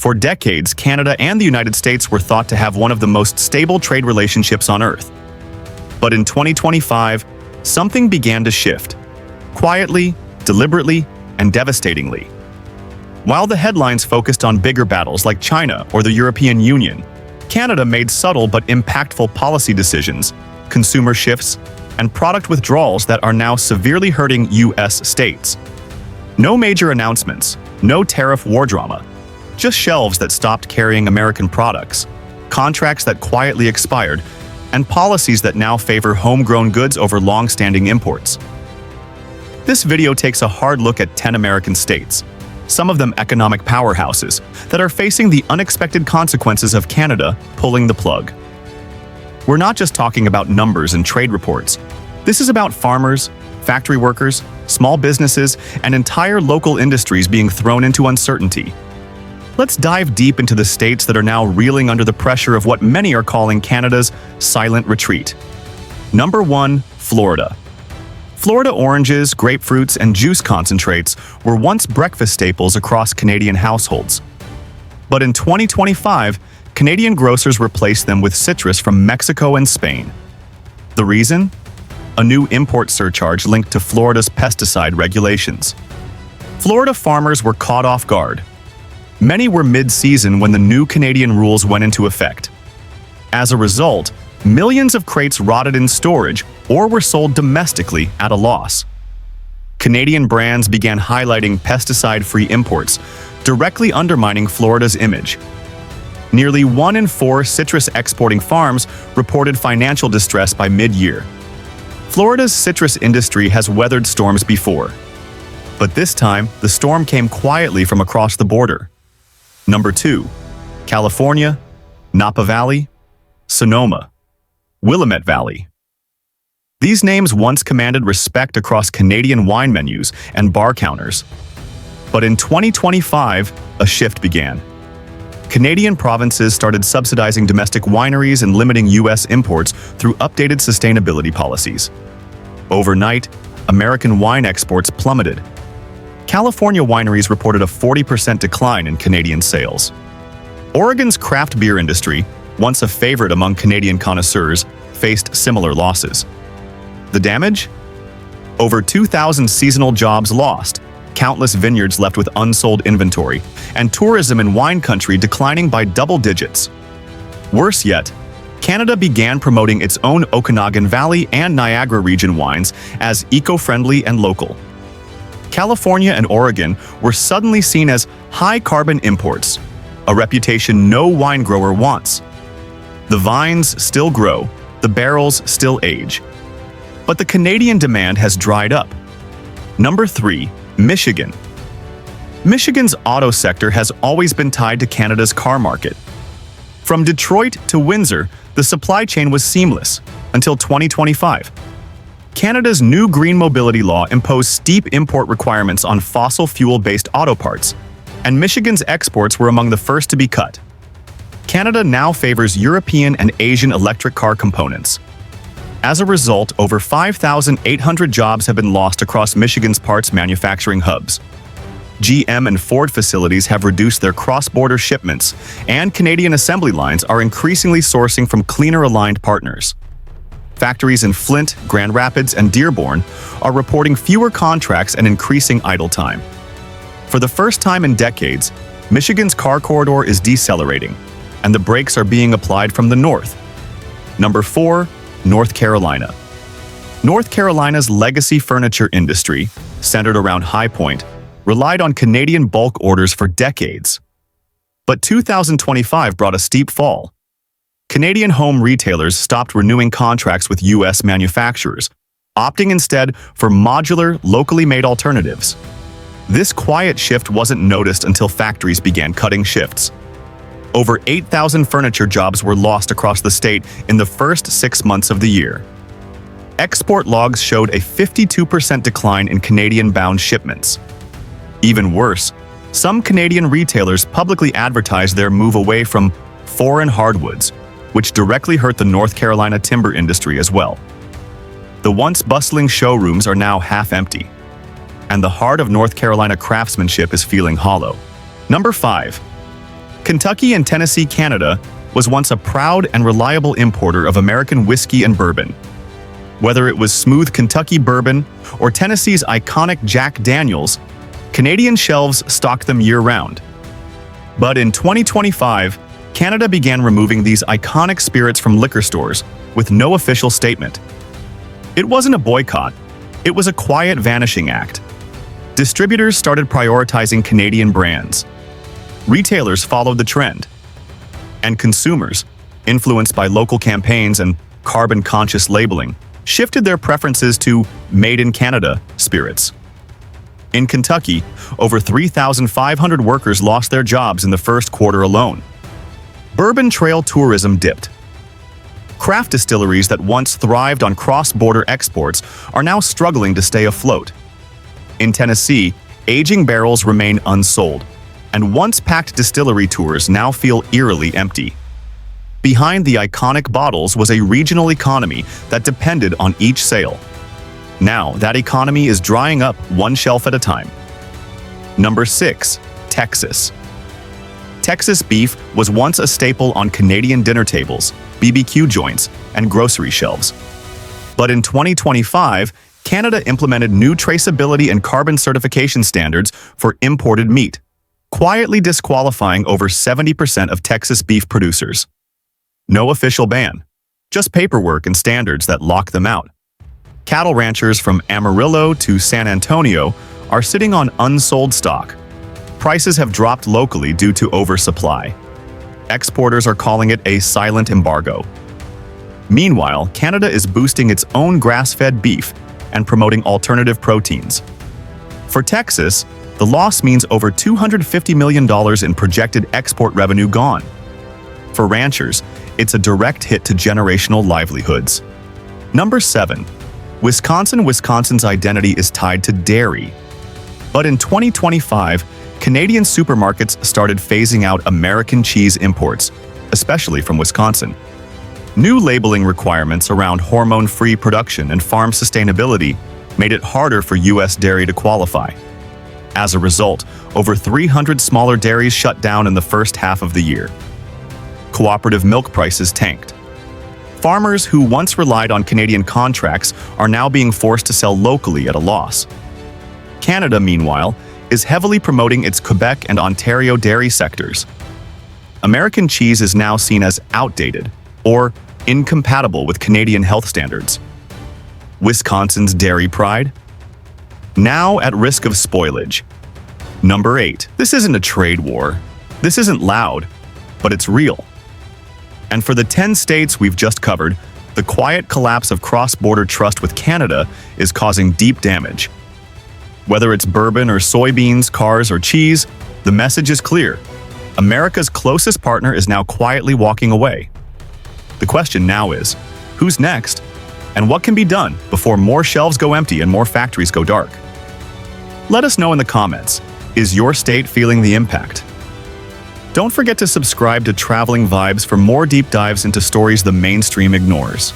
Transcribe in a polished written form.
For decades, Canada and the United States were thought to have one of the most stable trade relationships on Earth. But in 2025, something began to shift. Quietly, deliberately, and devastatingly. While the headlines focused on bigger battles like China or the European Union, Canada made subtle but impactful policy decisions, consumer shifts, and product withdrawals that are now severely hurting U.S. states. No major announcements, no tariff war drama, just shelves that stopped carrying American products, contracts that quietly expired, and policies that now favor homegrown goods over long-standing imports. This video takes a hard look at 10 American states, some of them economic powerhouses, that are facing the unexpected consequences of Canada pulling the plug. We're not just talking about numbers and trade reports. This is about farmers, factory workers, small businesses, and entire local industries being thrown into uncertainty. Let's dive deep into the states that are now reeling under the pressure of what many are calling Canada's silent retreat. Number 1, Florida. Florida oranges, grapefruits, and juice concentrates were once breakfast staples across Canadian households. But in 2025, Canadian grocers replaced them with citrus from Mexico and Spain. The reason? A new import surcharge linked to Florida's pesticide regulations. Florida farmers were caught off guard. Many were mid-season when the new Canadian rules went into effect. As a result, millions of crates rotted in storage or were sold domestically at a loss. Canadian brands began highlighting pesticide-free imports, directly undermining Florida's image. Nearly 1 in 4 citrus exporting farms reported financial distress by mid-year. Florida's citrus industry has weathered storms before, but this time the storm came quietly from across the border. Number 2, California, Napa Valley, Sonoma, Willamette Valley. These names once commanded respect across Canadian wine menus and bar counters. But in 2025, a shift began. Canadian provinces started subsidizing domestic wineries and limiting U.S. imports through updated sustainability policies. Overnight, American wine exports plummeted. California wineries reported a 40% decline in Canadian sales. Oregon's craft beer industry, once a favorite among Canadian connoisseurs, faced similar losses. The damage? Over 2,000 seasonal jobs lost, countless vineyards left with unsold inventory, and tourism in wine country declining by double digits. Worse yet, Canada began promoting its own Okanagan Valley and Niagara region wines as eco-friendly and local. California and Oregon were suddenly seen as high-carbon imports, a reputation no wine grower wants. The vines still grow, the barrels still age. But the Canadian demand has dried up. Number 3, Michigan. Michigan's auto sector has always been tied to Canada's car market. From Detroit to Windsor, the supply chain was seamless until 2025. Canada's new green mobility law imposed steep import requirements on fossil fuel-based auto parts, and Michigan's exports were among the first to be cut. Canada now favors European and Asian electric car components. As a result, over 5,800 jobs have been lost across Michigan's parts manufacturing hubs. GM and Ford facilities have reduced their cross-border shipments, and Canadian assembly lines are increasingly sourcing from cleaner-aligned partners. Factories in Flint, Grand Rapids, and Dearborn are reporting fewer contracts and increasing idle time. For the first time in decades, Michigan's car corridor is decelerating, and the brakes are being applied from the north. Number 4, North Carolina. North Carolina's legacy furniture industry, centered around High Point, relied on Canadian bulk orders for decades. But 2025 brought a steep fall. Canadian home retailers stopped renewing contracts with U.S. manufacturers, opting instead for modular, locally made alternatives. This quiet shift wasn't noticed until factories began cutting shifts. Over 8,000 furniture jobs were lost across the state in the first 6 months of the year. Export logs showed a 52% decline in Canadian-bound shipments. Even worse, some Canadian retailers publicly advertised their move away from foreign hardwoods, which directly hurt the North Carolina timber industry as well. The once bustling showrooms are now half empty, and the heart of North Carolina craftsmanship is feeling hollow. Number 5. Kentucky and Tennessee, Canada, was once a proud and reliable importer of American whiskey and bourbon. Whether it was smooth Kentucky bourbon or Tennessee's iconic Jack Daniels, Canadian shelves stocked them year-round. But in 2025, Canada began removing these iconic spirits from liquor stores with no official statement. It wasn't a boycott, it was a quiet vanishing act. Distributors started prioritizing Canadian brands. Retailers followed the trend. And consumers, influenced by local campaigns and carbon-conscious labeling, shifted their preferences to Made in Canada spirits. In Kentucky, over 3,500 workers lost their jobs in the first quarter alone. Bourbon trail tourism dipped. Craft distilleries that once thrived on cross-border exports are now struggling to stay afloat. In Tennessee, aging barrels remain unsold, and once-packed distillery tours now feel eerily empty. Behind the iconic bottles was a regional economy that depended on each sale. Now, that economy is drying up one shelf at a time. Number 6. Texas. Texas beef was once a staple on Canadian dinner tables, BBQ joints, and grocery shelves. But in 2025, Canada implemented new traceability and carbon certification standards for imported meat, quietly disqualifying over 70% of Texas beef producers. No official ban, just paperwork and standards that lock them out. Cattle ranchers from Amarillo to San Antonio are sitting on unsold stock. Prices have dropped locally due to oversupply. Exporters are calling it a silent embargo. Meanwhile, Canada is boosting its own grass-fed beef and promoting alternative proteins. For Texas, the loss means over $250 million in projected export revenue gone. For ranchers, it's a direct hit to generational livelihoods. Number 7. Wisconsin. Wisconsin's identity is tied to dairy. But in 2025, Canadian supermarkets started phasing out American cheese imports, especially from Wisconsin. New labeling requirements around hormone-free production and farm sustainability made it harder for U.S. dairy to qualify. As a result, over 300 smaller dairies shut down in the first half of the year. Cooperative milk prices tanked. Farmers who once relied on Canadian contracts are now being forced to sell locally at a loss. Canada, meanwhile, is heavily promoting its Quebec and Ontario dairy sectors. American cheese is now seen as outdated or incompatible with Canadian health standards. Wisconsin's dairy pride? Now at risk of spoilage. Number 8. This isn't a trade war. This isn't loud, but it's real. And for the 10 states we've just covered, the quiet collapse of cross-border trust with Canada is causing deep damage. Whether it's bourbon or soybeans, cars or cheese, the message is clear. America's closest partner is now quietly walking away. The question now is, who's next? And what can be done before more shelves go empty and more factories go dark? Let us know in the comments. Is your state feeling the impact? Don't forget to subscribe to Traveling Vibes for more deep dives into stories the mainstream ignores.